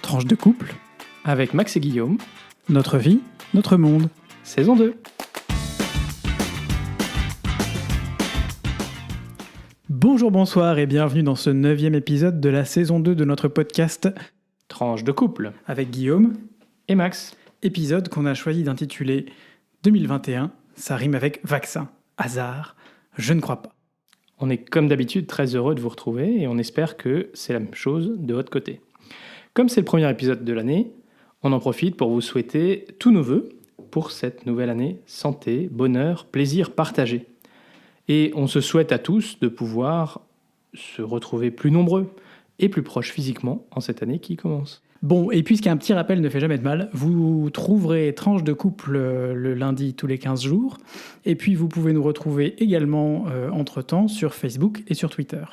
Tranche de couple, avec Max et Guillaume, notre vie, notre monde. saison 2. Bonjour, bonsoir et bienvenue dans ce 9e épisode de la saison 2 de notre podcast Tranche de couple avec Guillaume. et Max. Épisode qu'on a choisi d'intituler 2021, ça rime avec vaccin. Hasard, je ne crois pas. On est comme d'habitude très heureux de vous retrouver et on espère que c'est la même chose de votre côté. Comme c'est le premier épisode de l'année, on en profite pour vous souhaiter tous nos vœux pour cette nouvelle année. Santé, bonheur, plaisir partagé. Et on se souhaite à tous de pouvoir se retrouver plus nombreux et plus proches physiquement en cette année qui commence. Bon, et puisqu'un petit rappel ne fait jamais de mal, vous trouverez Tranche de couple le lundi tous les 15 jours. Et puis vous pouvez nous retrouver également entre-temps sur Facebook et sur Twitter.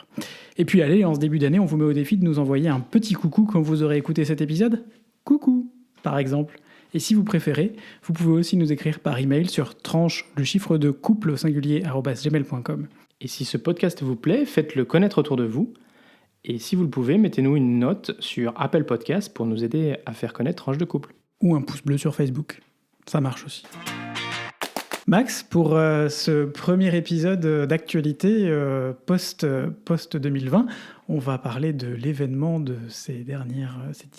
Et puis allez, en ce début d'année, on vous met au défi de nous envoyer un petit coucou quand vous aurez écouté cet épisode. Coucou, par exemple. Et si vous préférez, vous pouvez aussi nous écrire par email sur tranche, le chiffre de couple au singulier, @gmail.com. Et si ce podcast vous plaît, faites-le connaître autour de vous. Et si vous le pouvez, mettez-nous une note sur Apple Podcast pour nous aider à faire connaître Tranche de couple. Ou un pouce bleu sur Facebook. Ça marche aussi. Max, pour ce premier épisode d'actualité post-2020, on va parler de l'événement de ces 10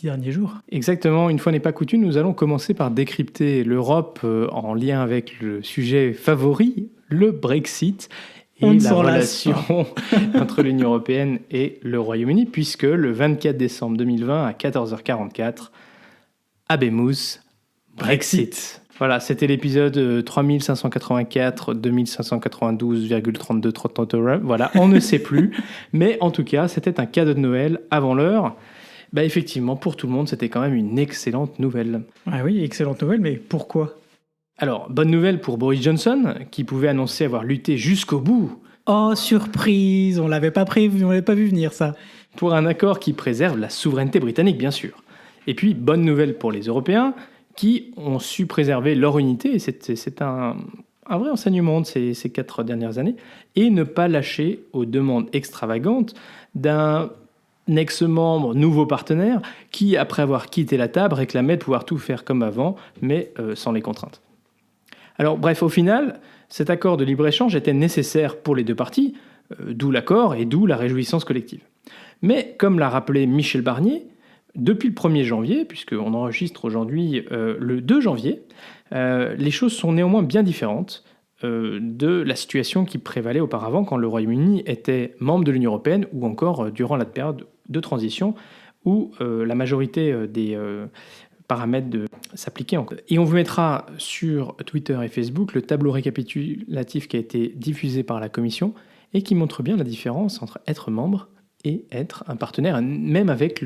derniers jours. Exactement, une fois n'est pas coutume, nous allons commencer par décrypter l'Europe en lien avec le sujet favori, le Brexit, et la relation entre l'Union européenne et le Royaume-Uni, puisque le 24 décembre 2020 à 14h44, Habemus Brexit. Voilà, c'était l'épisode 3584 2592,3239 €. Voilà, on ne sait plus. Mais en tout cas, c'était un cadeau de Noël avant l'heure. Bah effectivement, pour tout le monde, c'était quand même une excellente nouvelle. Ah oui, excellente nouvelle, mais pourquoi ? Alors, bonne nouvelle pour Boris Johnson, qui pouvait annoncer avoir lutté jusqu'au bout. Oh, surprise, on l'avait pas prévu, on l'avait pas vu venir ça. Pour un accord qui préserve la souveraineté britannique, bien sûr. Et puis, bonne nouvelle pour les Européens, qui ont su préserver leur unité, et c'est un vrai enseignement de ces 4 dernières années, et ne pas lâcher aux demandes extravagantes d'un ex-membre, nouveau partenaire, qui, après avoir quitté la table, réclamait de pouvoir tout faire comme avant, mais sans les contraintes. Alors bref, au final, cet accord de libre-échange était nécessaire pour les deux parties, d'où l'accord et d'où la réjouissance collective. Mais comme l'a rappelé Michel Barnier, depuis le 1er janvier, puisqu'on enregistre aujourd'hui le 2 janvier, les choses sont néanmoins bien différentes de la situation qui prévalait auparavant quand le Royaume-Uni était membre de l'Union européenne ou encore durant la période de transition où la majorité des paramètres s'appliquaient encore. Et on vous mettra sur Twitter et Facebook le tableau récapitulatif qui a été diffusé par la Commission et qui montre bien la différence entre être membre et être un partenaire, même avec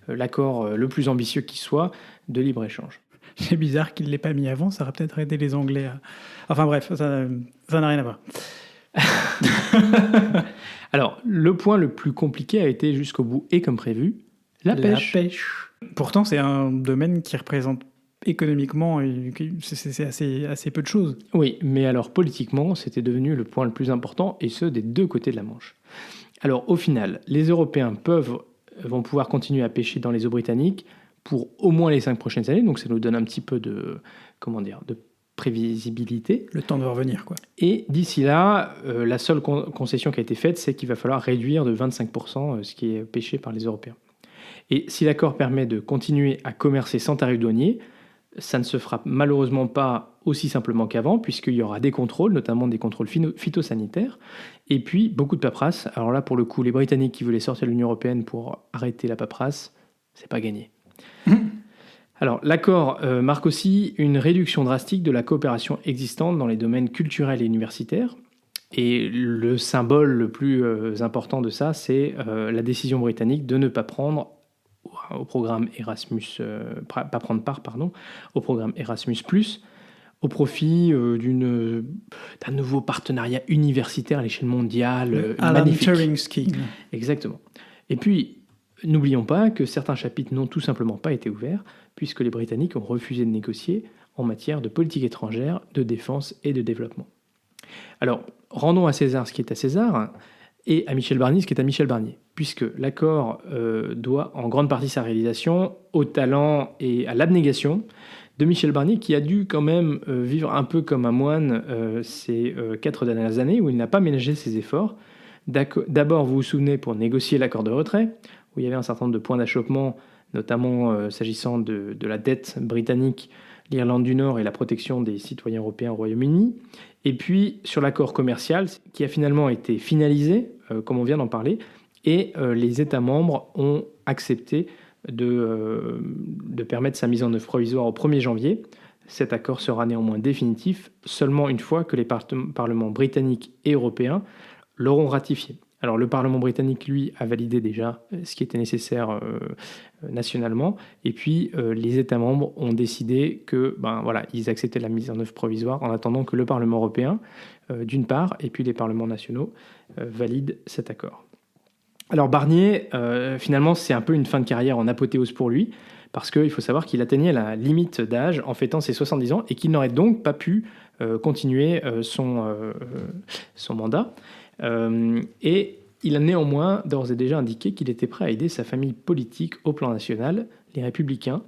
l'accord le plus ambitieux qui soit de libre-échange. C'est bizarre qu'il ne l'ait pas mis avant, ça aurait peut-être aidé les Anglais à... Enfin bref, ça n'a rien à voir. Alors, le point le plus compliqué a été jusqu'au bout et comme prévu, la pêche. Pourtant, c'est un domaine qui représente économiquement, c'est assez peu de choses. Oui, mais alors politiquement, c'était devenu le point le plus important, et ce, des deux côtés de la Manche. Alors, au final, les Européens vont pouvoir continuer à pêcher dans les eaux britanniques pour au moins les 5 prochaines années, donc ça nous donne un petit peu de prévisibilité. Le temps de revenir, quoi. Et d'ici là, la seule concession qui a été faite, c'est qu'il va falloir réduire de 25% ce qui est pêché par les Européens. Et si l'accord permet de continuer à commercer sans tarif douanier, ça ne se fera malheureusement pas aussi simplement qu'avant, puisqu'il y aura des contrôles, notamment des contrôles phytosanitaires, et puis beaucoup de paperasse. Alors là, pour le coup, les Britanniques qui voulaient sortir de l'Union européenne pour arrêter la paperasse, c'est pas gagné. Alors, l'accord marque aussi une réduction drastique de la coopération existante dans les domaines culturels et universitaires. Et le symbole le plus important de ça, c'est la décision britannique de ne pas prendre au programme Erasmus, pas prendre part, au programme Erasmus+, au profit d'un nouveau partenariat universitaire à l'échelle mondiale. Alan Turing Scheme. Exactement. Et puis, n'oublions pas que certains chapitres n'ont tout simplement pas été ouverts, puisque les Britanniques ont refusé de négocier en matière de politique étrangère, de défense et de développement. Alors, rendons à César ce qui est à César. et à Michel Barnier ce qui est à Michel Barnier, puisque l'accord doit en grande partie sa réalisation au talent et à l'abnégation de Michel Barnier, qui a dû quand même vivre un peu comme un moine ces 4 dernières années, où il n'a pas ménagé ses efforts. D'abord, vous vous souvenez, pour négocier l'accord de retrait, où il y avait un certain nombre de points d'achoppement, notamment s'agissant de la dette britannique, l'Irlande du Nord et la protection des citoyens européens au Royaume-Uni. Et puis sur l'accord commercial, qui a finalement été finalisé, comme on vient d'en parler, et les États membres ont accepté de permettre sa mise en œuvre provisoire au 1er janvier. Cet accord sera néanmoins définitif seulement une fois que les parlements britanniques et européens l'auront ratifié. Alors le Parlement britannique, lui, a validé déjà ce qui était nécessaire nationalement, et puis les États membres ont décidé que, ils acceptaient la mise en œuvre provisoire en attendant que le Parlement européen, d'une part, et puis les parlements nationaux valident cet accord. Alors Barnier, finalement, c'est un peu une fin de carrière en apothéose pour lui, parce qu'il faut savoir qu'il atteignait la limite d'âge en fêtant ses 70 ans, et qu'il n'aurait donc pas pu continuer son mandat. Et il a néanmoins d'ores et déjà indiqué qu'il était prêt à aider sa famille politique au plan national, les Républicains.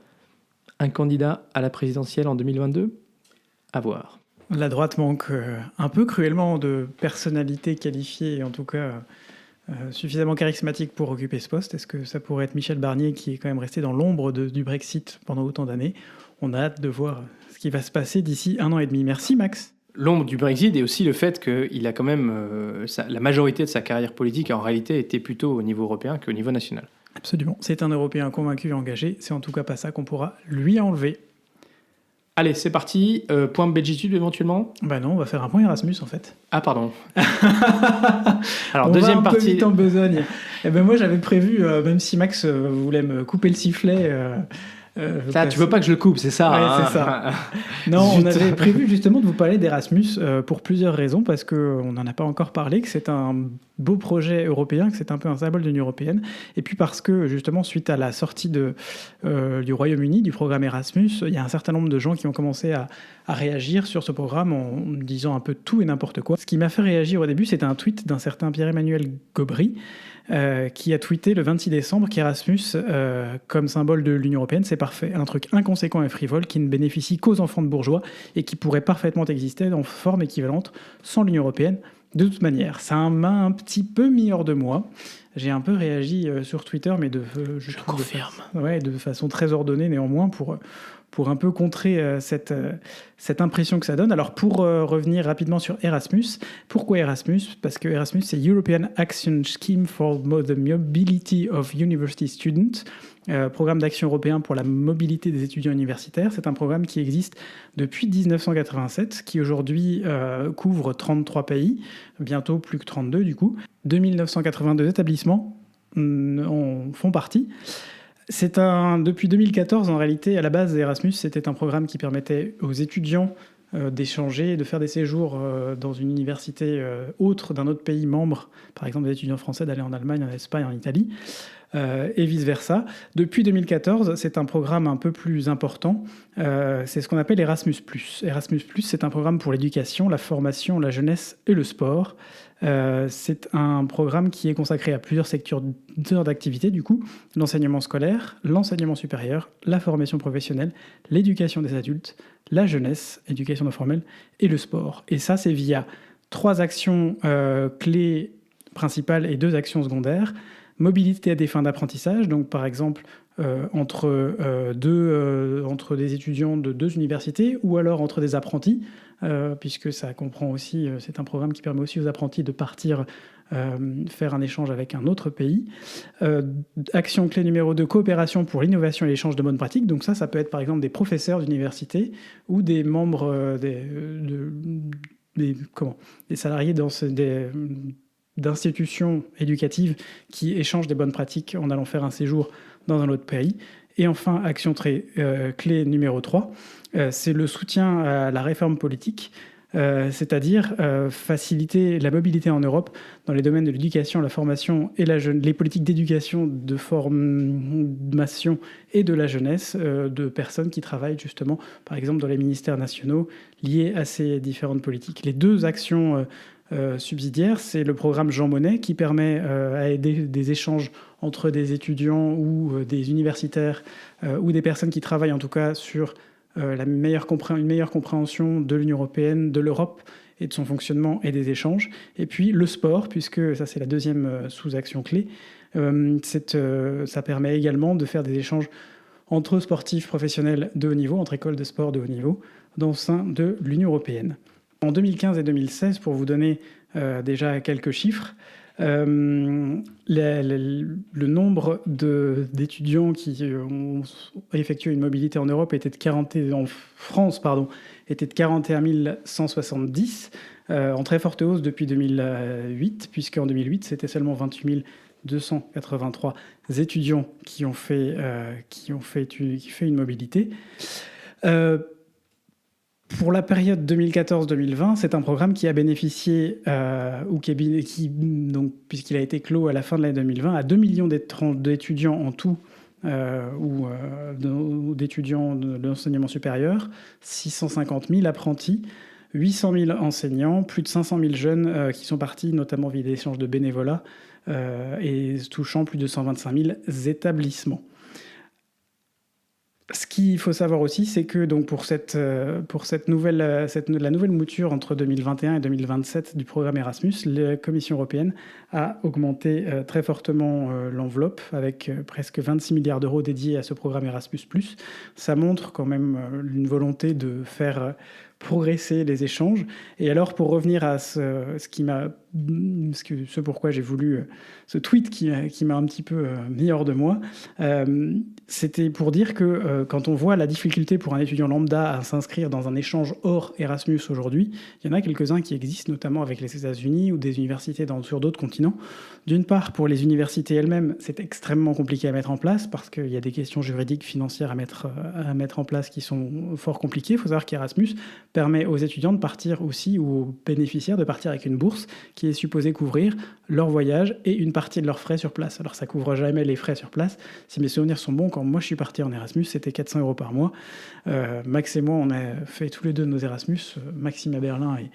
Un candidat à la présidentielle en 2022 ? À voir. La droite manque un peu cruellement de personnalités qualifiées, et en tout cas suffisamment charismatiques pour occuper ce poste. Est-ce que ça pourrait être Michel Barnier, qui est quand même resté dans l'ombre du Brexit pendant autant d'années ? On a hâte de voir ce qui va se passer d'ici 1 an et demi. Merci Max. L'ombre du Brexit et aussi le fait qu'il a quand même la majorité de sa carrière politique en réalité était plutôt au niveau européen qu'au niveau national. Absolument, c'est un Européen convaincu et engagé, c'est en tout cas pas ça qu'on pourra lui enlever. Allez, c'est parti, point Belgitude éventuellement ? Bah non, on va faire un point Erasmus en fait. Ah pardon. Alors on deuxième va un partie. Peu vite en besogne. Et ben moi j'avais prévu, même si Max voulait me couper le sifflet... tu veux pas que je le coupe, c'est ça ? Ouais, c'est ça. Non, on avait prévu justement de vous parler d'Erasmus pour plusieurs raisons, parce qu'on n'en a pas encore parlé, que c'est un beau projet européen, que c'est un peu un symbole de l'Union européenne, et puis parce que justement suite à la sortie du Royaume-Uni, du programme Erasmus, il y a un certain nombre de gens qui ont commencé à réagir sur ce programme en disant un peu tout et n'importe quoi. Ce qui m'a fait réagir au début, c'était un tweet d'un certain Pierre-Emmanuel Gobry, qui a tweeté le 26 décembre qu'Erasmus, comme symbole de l'Union européenne, c'est parfait. Un truc inconséquent et frivole qui ne bénéficie qu'aux enfants de bourgeois et qui pourrait parfaitement exister en forme équivalente sans l'Union européenne. De toute manière, ça m'a un petit peu mis hors de moi. J'ai un peu réagi sur Twitter, mais je confirme. De façon très ordonnée néanmoins pour un peu contrer cette impression que ça donne. Alors pour revenir rapidement sur Erasmus, pourquoi Erasmus ? Parce que Erasmus, c'est European Action Scheme for the Mobility of University Students, programme d'action européen pour la mobilité des étudiants universitaires. C'est un programme qui existe depuis 1987, qui aujourd'hui couvre 33 pays, bientôt plus que 32 du coup. 2982 établissements en font partie. Depuis 2014, en réalité, à la base, Erasmus, c'était un programme qui permettait aux étudiants d'échanger, de faire des séjours dans une université autre d'un autre pays membre, par exemple des étudiants français d'aller en Allemagne, en Espagne, en Italie, et vice-versa. Depuis 2014, c'est un programme un peu plus important, c'est ce qu'on appelle Erasmus+. Erasmus+, c'est un programme pour l'éducation, la formation, la jeunesse et le sport. C'est un programme qui est consacré à plusieurs secteurs d'activité, du coup, l'enseignement scolaire, l'enseignement supérieur, la formation professionnelle, l'éducation des adultes, la jeunesse, éducation non formelle, et le sport. Et ça, c'est via 3 actions clés principales et 2 actions secondaires. Mobilité à des fins d'apprentissage, donc par exemple entre des étudiants de 2 universités ou alors entre des apprentis, puisque ça comprend aussi, c'est un programme qui permet aussi aux apprentis de partir faire un échange avec un autre pays. Action clé numéro 2, coopération pour l'innovation et l'échange de bonnes pratiques. Donc ça peut être par exemple des professeurs d'université ou des membres des salariés d'institutions éducatives qui échangent des bonnes pratiques en allant faire un séjour dans un autre pays. Et enfin, action très clé numéro 3, c'est le soutien à la réforme politique, c'est-à-dire faciliter la mobilité en Europe dans les domaines de l'éducation, la formation et les politiques d'éducation, de formation et de la jeunesse de personnes qui travaillent justement, par exemple, dans les ministères nationaux liés à ces différentes politiques. Les 2 actions subsidiaire, c'est le programme Jean Monnet qui permet à aider des échanges entre des étudiants ou des universitaires ou des personnes qui travaillent en tout cas sur une meilleure compréhension de l'Union européenne, de l'Europe et de son fonctionnement et des échanges. Et puis le sport, puisque ça c'est la deuxième sous-action clé, ça permet également de faire des échanges entre sportifs professionnels de haut niveau, entre écoles de sport de haut niveau, dans le sein de l'Union européenne. En 2015 et 2016, pour vous donner déjà quelques chiffres, le nombre d'étudiants qui ont effectué une mobilité en Europe en France était de 41 170, en très forte hausse depuis 2008, puisqu'en 2008, c'était seulement 28 283 étudiants qui ont fait une mobilité. Pour la période 2014-2020, c'est un programme qui a bénéficié, puisqu'il a été clos à la fin de l'année 2020, à 2 millions d'étudiants en tout, ou d'étudiants de l'enseignement supérieur, 650 000 apprentis, 800 000 enseignants, plus de 500 000 jeunes qui sont partis, notamment via des échanges de bénévolat, et touchant plus de 125 000 établissements. Ce qu'il faut savoir aussi, c'est que donc pour la nouvelle mouture entre 2021 et 2027 du programme Erasmus, la Commission européenne a augmenté très fortement l'enveloppe avec presque 26 milliards d'euros dédiés à ce programme Erasmus+. Ça montre quand même une volonté de faire progresser les échanges. Et alors, pour revenir à ce pourquoi j'ai voulu ce tweet qui m'a un petit peu mis hors de moi, c'était pour dire que quand on voit la difficulté pour un étudiant lambda à s'inscrire dans un échange hors Erasmus aujourd'hui, il y en a quelques-uns qui existent, notamment avec les États-Unis ou des universités sur d'autres continents. D'une part, pour les universités elles-mêmes, c'est extrêmement compliqué à mettre en place parce qu'il y a des questions juridiques, financières à mettre en place qui sont fort compliquées. Il faut savoir qu'Erasmus permet aux étudiants de partir aussi, ou aux bénéficiaires de partir avec une bourse qui est supposée couvrir leur voyage et une partie de leurs frais sur place. Alors ça couvre jamais les frais sur place. Si mes souvenirs sont bons, quand moi je suis parti en Erasmus, c'était 400 € par mois. Max et moi, on a fait tous les deux nos Erasmus, Maxime à Berlin et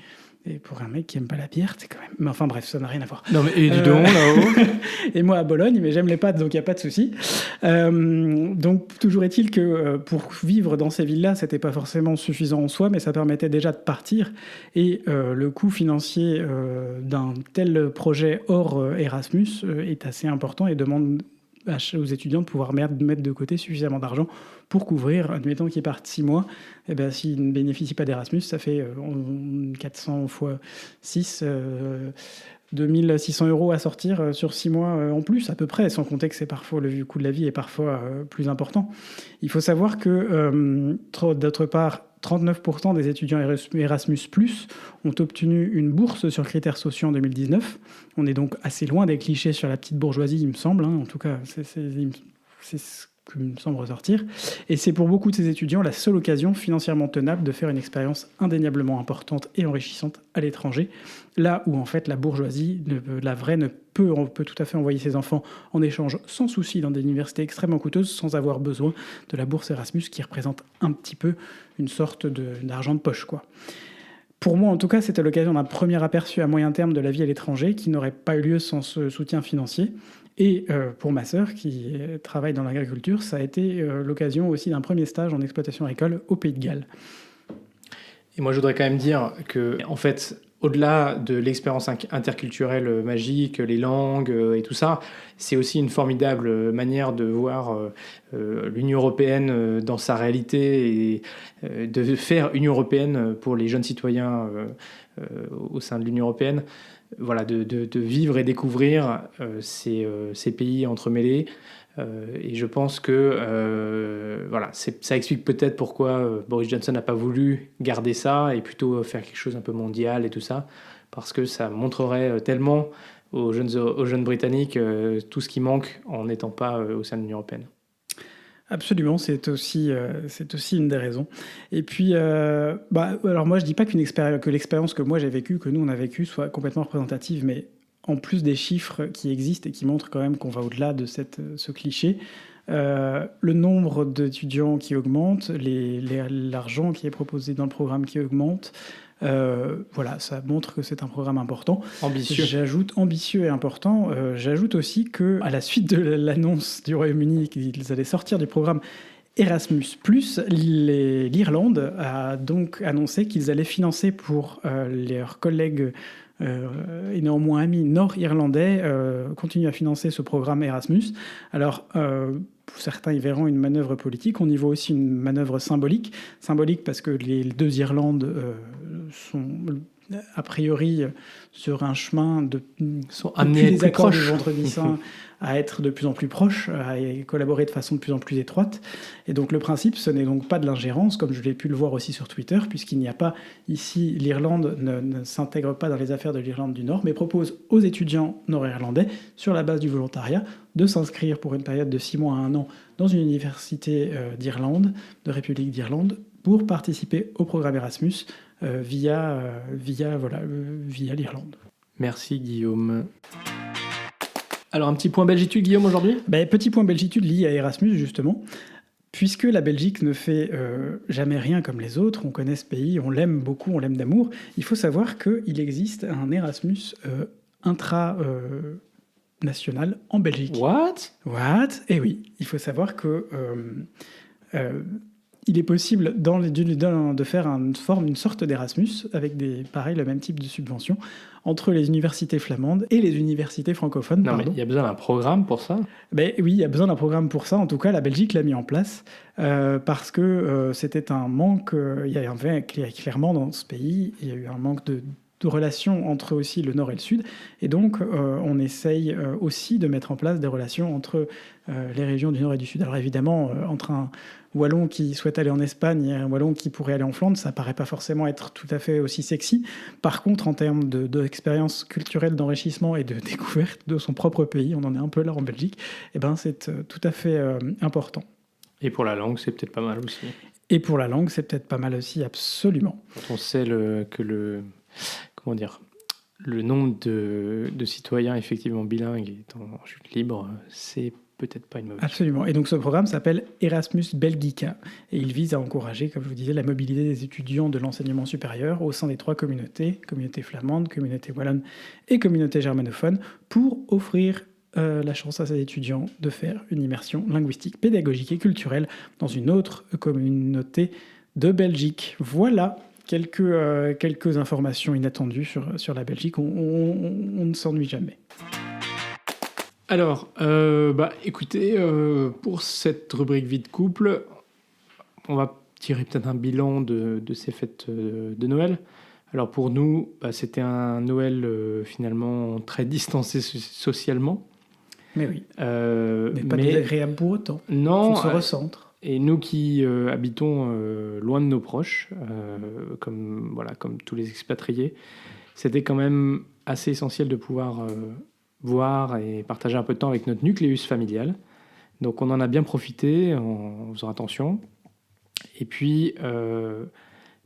pour un mec qui aime pas la bière, c'est quand même... Mais enfin bref, ça n'a rien à voir. Non mais et dis donc, là-haut. Et moi à Bologne, mais j'aime les pâtes, donc il n'y a pas de souci. Donc toujours est-il que pour vivre dans ces villes-là, c'était pas forcément suffisant en soi, mais ça permettait déjà de partir. Et le coût financier d'un tel projet hors Erasmus est assez important et demande aux étudiants de pouvoir mettre de côté suffisamment d'argent pour couvrir, admettons qu'ils partent 6 mois, et bien s'ils ne bénéficient pas d'Erasmus, ça fait 400 fois 6, 2600 € à sortir sur 6 mois en plus, à peu près, sans compter que le coût de la vie est parfois plus important. Il faut savoir que, d'autre part, 39% des étudiants Erasmus+ ont obtenu une bourse sur critères sociaux en 2019. On est donc assez loin des clichés sur la petite bourgeoisie, il me semble. En tout cas, c'est ce qui me semble ressortir. Et c'est pour beaucoup de ces étudiants la seule occasion financièrement tenable de faire une expérience indéniablement importante et enrichissante à l'étranger. Là où, en fait, la bourgeoisie, on peut tout à fait envoyer ses enfants en échange sans souci dans des universités extrêmement coûteuses sans avoir besoin de la bourse Erasmus qui représente un petit peu une sorte d'argent de poche, quoi. Pour moi, en tout cas, c'était l'occasion d'un premier aperçu à moyen terme de la vie à l'étranger qui n'aurait pas eu lieu sans ce soutien financier. Et pour ma sœur, qui travaille dans l'agriculture, ça a été l'occasion aussi d'un premier stage en exploitation agricole au Pays de Galles. Et moi, je voudrais quand même dire que, en fait, au-delà de l'expérience interculturelle magique, les langues et tout ça, c'est aussi une formidable manière de voir l'Union européenne dans sa réalité et de faire Union européenne pour les jeunes citoyens au sein de l'Union européenne. Voilà, de vivre et découvrir ces pays entremêlés. Et je pense que ça explique peut-être pourquoi Boris Johnson n'a pas voulu garder ça et plutôt faire quelque chose un peu mondial et tout ça, parce que ça montrerait tellement aux jeunes Britanniques tout ce qui manque en n'étant pas au sein de l'Union européenne. Absolument, c'est aussi une des raisons. Et puis, alors moi je dis pas que l'expérience que moi j'ai vécue, que nous on a vécue, soit complètement représentative, mais en plus des chiffres qui existent et qui montrent quand même qu'on va au-delà de ce cliché, le nombre d'étudiants qui augmente, l'argent qui est proposé dans le programme qui augmente, Voilà, ça montre que c'est un programme important. Ambitieux. J'ajoute ambitieux et important. J'ajoute aussi que, à la suite de l'annonce du Royaume-Uni qu'ils allaient sortir du programme Erasmus+, l'Irlande a donc annoncé qu'ils allaient financer pour leurs collègues et néanmoins amis nord-irlandais, continuent à financer ce programme Erasmus. Alors, certains y verront une manœuvre politique, on y voit aussi une manœuvre symbolique. Symbolique parce que les deux Irlandes sont a priori sur un chemin sont amenés à être les plus accords du proches. Vendredi Saint à être de plus en plus proches, à collaborer de façon de plus en plus étroite. Et donc le principe, ce n'est donc pas de l'ingérence, comme je l'ai pu le voir aussi sur Twitter, puisqu'il n'y a pas ici, l'Irlande ne s'intègre pas dans les affaires de l'Irlande du Nord, mais propose aux étudiants nord-irlandais, sur la base du volontariat, de s'inscrire pour une période de 6 mois à 1 an dans une université d'Irlande, de République d'Irlande, pour participer au programme Erasmus via l'Irlande. Merci Guillaume. Alors un petit point belgitude Guillaume aujourd'hui ? Petit point belgitude lié à Erasmus justement, puisque la Belgique ne fait jamais rien comme les autres, on connaît ce pays, on l'aime beaucoup, on l'aime d'amour, il faut savoir qu'il existe un Erasmus intra-national en Belgique. What ? Eh oui, il faut savoir que il est possible de faire une sorte d'Erasmus avec le même type de subvention entre les universités flamandes et les universités francophones. Non, mais il y a besoin d'un programme pour ça ? Oui, il y a besoin d'un programme pour ça. En tout cas, la Belgique l'a mis en place parce que c'était un manque. Il y avait clairement dans ce pays, il y a eu un manque de relations entre aussi le Nord et le Sud. Et donc, on essaye aussi de mettre en place des relations entre les régions du Nord et du Sud. Alors évidemment, entre un Wallon qui souhaite aller en Espagne et un Wallon qui pourrait aller en Flandre, ça paraît pas forcément être tout à fait aussi sexy. Par contre, en termes d'expérience culturelle, d'enrichissement et de découverte de son propre pays, on en est un peu là en Belgique, c'est tout à fait important. Et pour la langue, c'est peut-être pas mal aussi. Et pour la langue, c'est peut-être pas mal aussi, absolument. Quand on sait que le nombre de citoyens effectivement bilingues est en chute libre, c'est peut-être pas une mauvaise chose. Absolument. Et donc ce programme s'appelle Erasmus Belgica et il vise à encourager, comme je vous disais, la mobilité des étudiants de l'enseignement supérieur au sein des 3 communautés, communauté flamande, communauté wallonne et communauté germanophone, pour offrir la chance à ces étudiants de faire une immersion linguistique, pédagogique et culturelle dans une autre communauté de Belgique. Voilà. Quelques informations inattendues sur la Belgique. On ne s'ennuie jamais. Alors, écoutez, pour cette rubrique vie de couple, on va tirer peut-être un bilan de ces fêtes de Noël. Alors pour nous, c'était un Noël finalement très distancé socialement. Mais oui. Mais pas désagréable pour autant. Non. On se recentre. Et nous qui habitons loin de nos proches, comme tous les expatriés, c'était quand même assez essentiel de pouvoir voir et partager un peu de temps avec notre nucléus familial. Donc on en a bien profité en faisant attention. Et puis,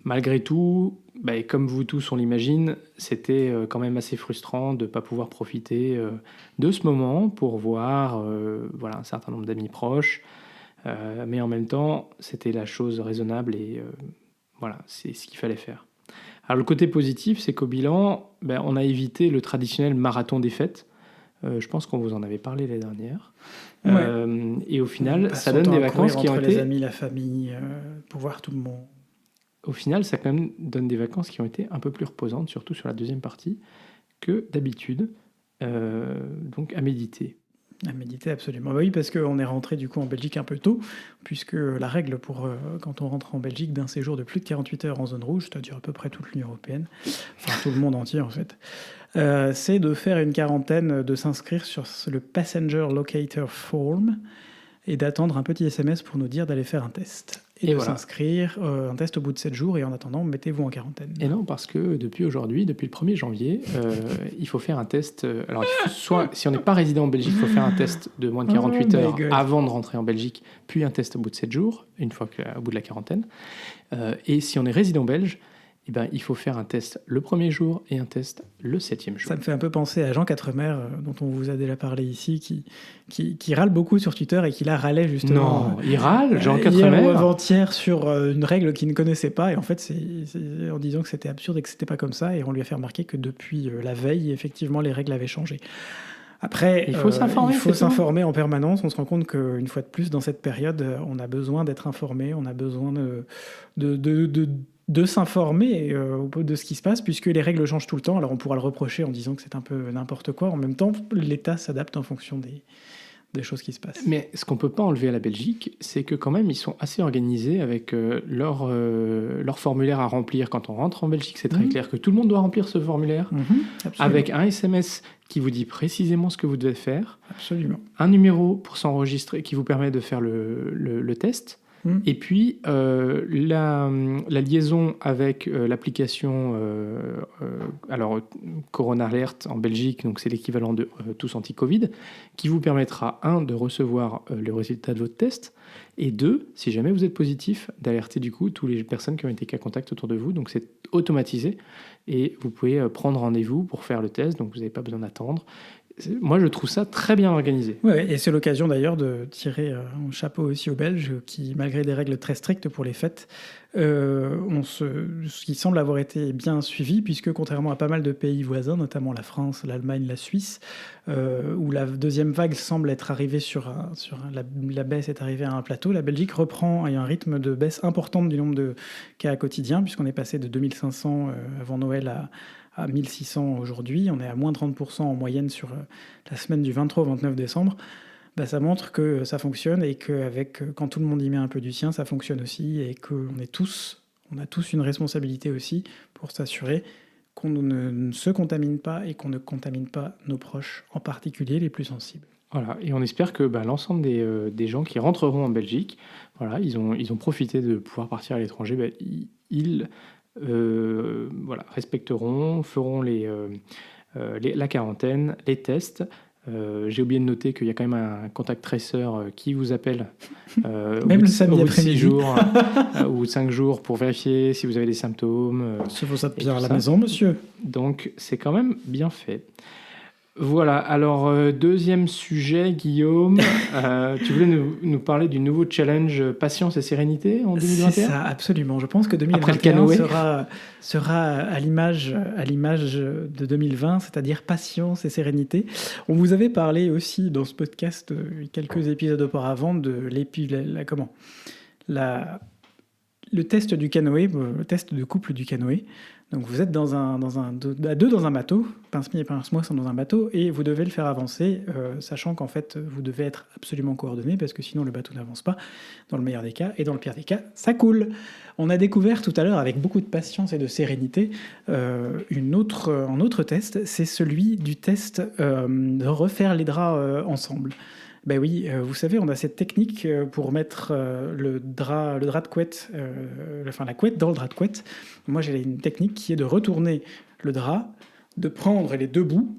malgré tout, comme vous tous on l'imagine, c'était quand même assez frustrant de ne pas pouvoir profiter de ce moment pour voir un certain nombre d'amis proches. Mais en même temps, c'était la chose raisonnable et c'est ce qu'il fallait faire. Alors le côté positif, c'est qu'au bilan, on a évité le traditionnel marathon des fêtes. Je pense qu'on vous en avait parlé l'année dernière. Ouais. Et au final, ça donne des vacances qui ont été... les amis, la famille, pour voir tout le monde. Au final, ça quand même donne des vacances qui ont été un peu plus reposantes, surtout sur la deuxième partie, que d'habitude. Donc à méditer. À méditer, absolument. Oui, parce qu'on est rentré du coup en Belgique un peu tôt, puisque la règle pour quand on rentre en Belgique d'un séjour de plus de 48 heures en zone rouge, c'est-à-dire à peu près toute l'Union européenne, enfin tout le monde entier en fait, c'est de faire une quarantaine, de s'inscrire sur le Passenger Locator Form et d'attendre un petit SMS pour nous dire d'aller faire un test. Et de s'inscrire, un test au bout de 7 jours, et en attendant, mettez-vous en quarantaine. Et non, parce que depuis aujourd'hui, depuis le 1er janvier, il faut faire un test. Alors, si on n'est pas résident en Belgique, il faut faire un test de moins de 48 heures avant de rentrer en Belgique, puis un test au bout de 7 jours, une fois au bout de la quarantaine. Et si on est résident belge, eh ben, il faut faire un test le premier jour et un test le 7e jour. Ça me fait un peu penser à Jean Quatremer, dont on vous a déjà parlé ici, qui râle beaucoup sur Twitter et qui là râlait justement. Non, il râle, Jean hier Quatremer. ou avant-hier sur une règle qu'il ne connaissait pas. Et en fait, c'est en disant que c'était absurde et que c'était pas comme ça. Et on lui a fait remarquer que depuis la veille, effectivement, les règles avaient changé. Après, il faut s'informer en permanence. On se rend compte qu'une fois de plus, dans cette période, on a besoin d'être informé, on a besoin de s'informer de ce qui se passe, puisque les règles changent tout le temps. Alors on pourra le reprocher en disant que c'est un peu n'importe quoi. En même temps, l'État s'adapte en fonction des choses qui se passent. Mais ce qu'on ne peut pas enlever à la Belgique, c'est que quand même, ils sont assez organisés avec leur formulaire à remplir. Quand on rentre en Belgique, c'est très clair que tout le monde doit remplir ce formulaire, avec un SMS qui vous dit précisément ce que vous devez faire, absolument. Un numéro pour s'enregistrer qui vous permet de faire le test, et puis la liaison avec l'application alors Corona Alert en Belgique, donc c'est l'équivalent de Tous Anti-Covid, qui vous permettra, 1, de recevoir le résultat de votre test, et 2, si jamais vous êtes positif, d'alerter du coup toutes les personnes qui ont été cas contact autour de vous. Donc c'est automatisé et vous pouvez prendre rendez-vous pour faire le test, donc vous n'avez pas besoin d'attendre. Moi, je trouve ça très bien organisé. Ouais, et c'est l'occasion d'ailleurs de tirer un chapeau aussi aux Belges qui, malgré des règles très strictes pour les fêtes, ce qui semble avoir été bien suivi, puisque contrairement à pas mal de pays voisins, notamment la France, l'Allemagne, la Suisse, où la deuxième vague semble être arrivée la baisse est arrivée à un plateau, la Belgique reprend un rythme de baisse importante du nombre de cas quotidiens, puisqu'on est passé de 2500 avant Noël à 1600 aujourd'hui. On est à moins 30% en moyenne sur la semaine du 23 au 29 décembre. Bah, ça montre que ça fonctionne et quand tout le monde y met un peu du sien, ça fonctionne aussi, et qu'on a tous une responsabilité aussi pour s'assurer qu'on ne se contamine pas et qu'on ne contamine pas nos proches, en particulier les plus sensibles. Voilà, et on espère que l'ensemble des gens qui rentreront en Belgique, voilà, ils ont profité de pouvoir partir à l'étranger, ils respecteront, feront la quarantaine, les tests. J'ai oublié de noter qu'il y a quand même un contact tracer qui vous appelle même le samedi au bout de 6 après-midi jours ou 5 jours pour vérifier si vous avez des symptômes. Il faut ça de bien à la maison, monsieur. Donc c'est quand même bien fait. Voilà, alors deuxième sujet, Guillaume, tu voulais nous parler du nouveau challenge Patience et Sérénité en 2021 ? C'est ça, absolument. Je pense que 2021 sera à l'image de 2020, c'est-à-dire patience et sérénité. On vous avait parlé aussi dans ce podcast quelques épisodes auparavant de le test du canoë, le test de couple du canoë. Donc vous êtes à deux dans un bateau, Pince-Mi et Pince-Moi sont dans un bateau, et vous devez le faire avancer, sachant qu'en fait vous devez être absolument coordonnés, parce que sinon le bateau n'avance pas, dans le meilleur des cas, et dans le pire des cas, ça coule. On a découvert tout à l'heure, avec beaucoup de patience et de sérénité, un autre test, c'est celui du test de refaire les draps ensemble. Ben oui, vous savez, on a cette technique pour mettre le drap de couette, la couette dans le drap de couette. Moi, j'ai une technique qui est de retourner le drap, de prendre les deux bouts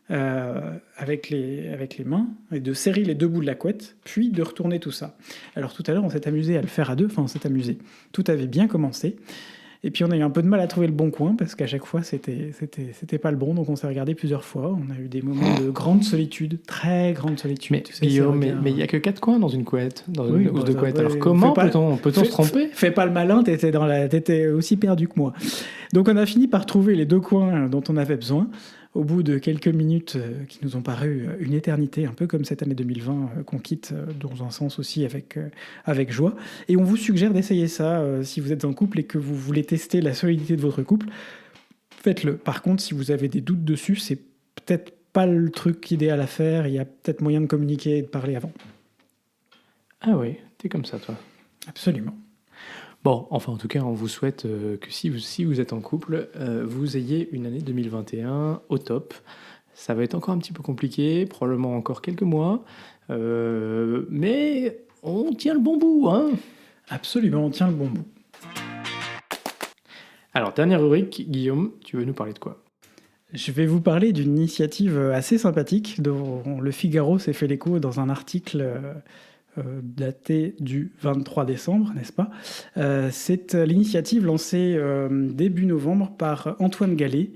avec les mains et de serrer les deux bouts de la couette, puis de retourner tout ça. Alors tout à l'heure, on s'est amusé à le faire à deux, on s'est amusé. Tout avait bien commencé. Et puis on a eu un peu de mal à trouver le bon coin, parce qu'à chaque fois c'était pas le bon, donc on s'est regardé plusieurs fois. On a eu des moments de grande solitude, très grande solitude. Mais Guillaume, mais il n'y a que 4 coins dans une couette, dans une housse de couette. Alors comment peut-on se tromper ? Fais pas le malin, t'étais aussi perdu que moi. Donc on a fini par trouver les deux coins dont on avait besoin, au bout de quelques minutes qui nous ont paru une éternité, un peu comme cette année 2020 qu'on quitte dans un sens aussi avec joie. Et on vous suggère d'essayer ça si vous êtes en couple et que vous voulez tester la solidité de votre couple. Faites-le. Par contre, si vous avez des doutes dessus, c'est peut-être pas le truc idéal à faire. Il y a peut-être moyen de communiquer et de parler avant. Ah oui, t'es comme ça, toi. Absolument. Bon, enfin, en tout cas, on vous souhaite que si vous êtes en couple, vous ayez une année 2021 au top. Ça va être encore un petit peu compliqué, probablement encore quelques mois, mais on tient le bon bout, hein ? Absolument, on tient le bon bout. Alors, dernière rubrique, Guillaume, tu veux nous parler de quoi ? Je vais vous parler d'une initiative assez sympathique dont le Figaro s'est fait l'écho dans un article daté du 23 décembre, n'est-ce pas ? C'est l'initiative lancée début novembre par Antoine Gallet,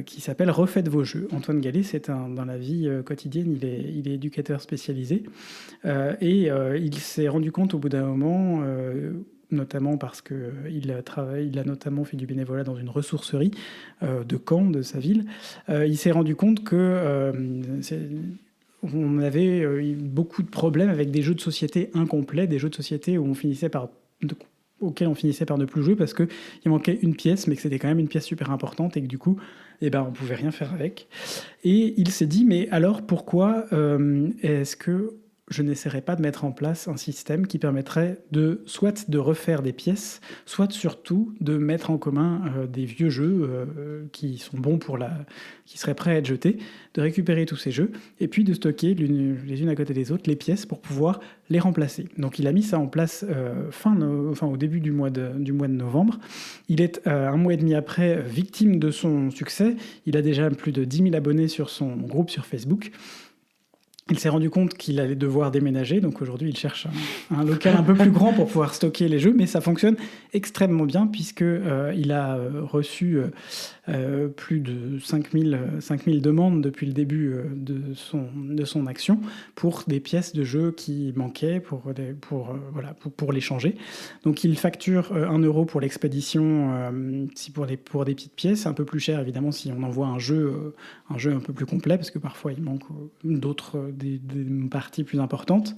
qui s'appelle « Refaites vos jeux ». Antoine Gallet, dans la vie quotidienne, il est éducateur spécialisé. Il s'est rendu compte au bout d'un moment, notamment parce qu'il a notamment fait du bénévolat dans une ressourcerie de Caen, de sa ville. Il s'est rendu compte que on avait eu beaucoup de problèmes avec des jeux de société incomplets, des jeux de société auxquels on finissait par ne plus jouer parce qu'il manquait une pièce, mais que c'était quand même une pièce super importante et que du coup, on pouvait rien faire avec. Et il s'est dit, mais alors pourquoi est-ce que je n'essaierais pas de mettre en place un système qui permettrait soit de refaire des pièces, soit surtout de mettre en commun des vieux jeux qui sont bons qui seraient prêts à être jetés, de récupérer tous ces jeux et puis de stocker les unes à côté des autres les pièces pour pouvoir les remplacer. Donc il a mis ça en place au début du mois de novembre. Il est un mois et demi après victime de son succès. Il a déjà plus de 10 000 abonnés sur son groupe sur Facebook. Il s'est rendu compte qu'il allait devoir déménager, donc aujourd'hui il cherche un local un peu plus grand pour pouvoir stocker les jeux, mais ça fonctionne extrêmement bien puisqu'il a reçu plus de 5000 demandes depuis le début de son action pour des pièces de jeux qui manquaient pour les changer. Donc il facture 1 € pour l'expédition pour des petites pièces, un peu plus cher évidemment si on envoie un jeu un peu plus complet parce que parfois il manque d'autres des parties plus importantes.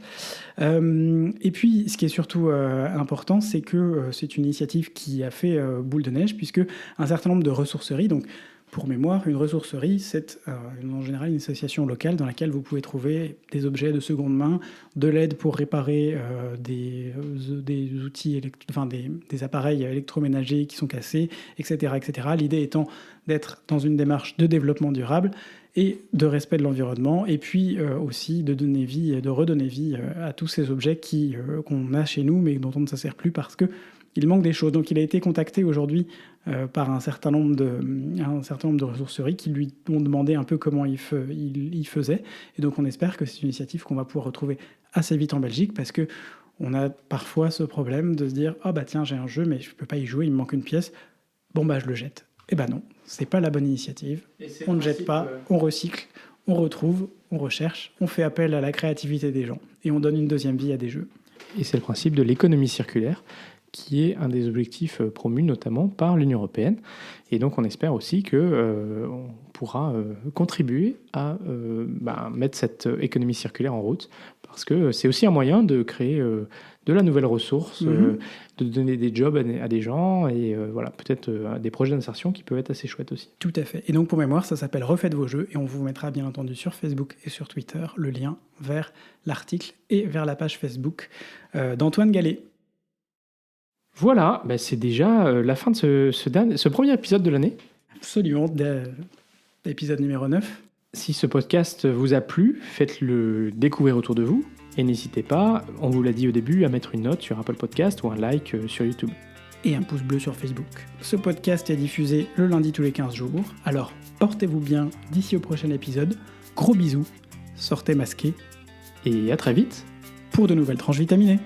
Et puis, ce qui est surtout important, c'est que c'est une initiative qui a fait boule de neige, puisque un certain nombre de ressourceries, donc pour mémoire, une ressourcerie, c'est en général une association locale dans laquelle vous pouvez trouver des objets de seconde main, de l'aide pour réparer des outils, des appareils électroménagers qui sont cassés, etc., etc. L'idée étant d'être dans une démarche de développement durable et de respect de l'environnement, et puis aussi de redonner vie à tous ces objets qu'on a chez nous, mais dont on ne se sert plus parce qu'il manque des choses. Donc il a été contacté aujourd'hui par un certain nombre de ressourceries qui lui ont demandé un peu comment il faisait. Et donc on espère que c'est une initiative qu'on va pouvoir retrouver assez vite en Belgique, parce que on a parfois ce problème de se dire « Ah bah tiens, j'ai un jeu, mais je ne peux pas y jouer, il me manque une pièce. Bon bah je le jette. » Eh ben non, c'est pas la bonne initiative. On ne jette pas, on recycle, on retrouve, on recherche, on fait appel à la créativité des gens et on donne une deuxième vie à des jeux. Et c'est le principe de l'économie circulaire qui est un des objectifs promus notamment par l'Union européenne. Et donc on espère aussi qu'on pourra contribuer à mettre cette économie circulaire en route, parce que c'est aussi un moyen de créer de la nouvelle ressource, de donner des jobs à des gens et peut-être des projets d'insertion qui peuvent être assez chouettes aussi. Tout à fait. Et donc pour mémoire, ça s'appelle « Refaites vos jeux » et on vous mettra bien entendu sur Facebook et sur Twitter le lien vers l'article et vers la page Facebook d'Antoine Gallet. Voilà, c'est déjà la fin de ce premier épisode de l'année. Absolument, l'épisode numéro 9. Si ce podcast vous a plu, faites-le découvrir autour de vous. Et n'hésitez pas, on vous l'a dit au début, à mettre une note sur Apple Podcast ou un like sur YouTube. Et un pouce bleu sur Facebook. Ce podcast est diffusé le lundi tous les 15 jours. Alors portez-vous bien d'ici au prochain épisode. Gros bisous, sortez masqués. Et à très vite pour de nouvelles tranches vitaminées.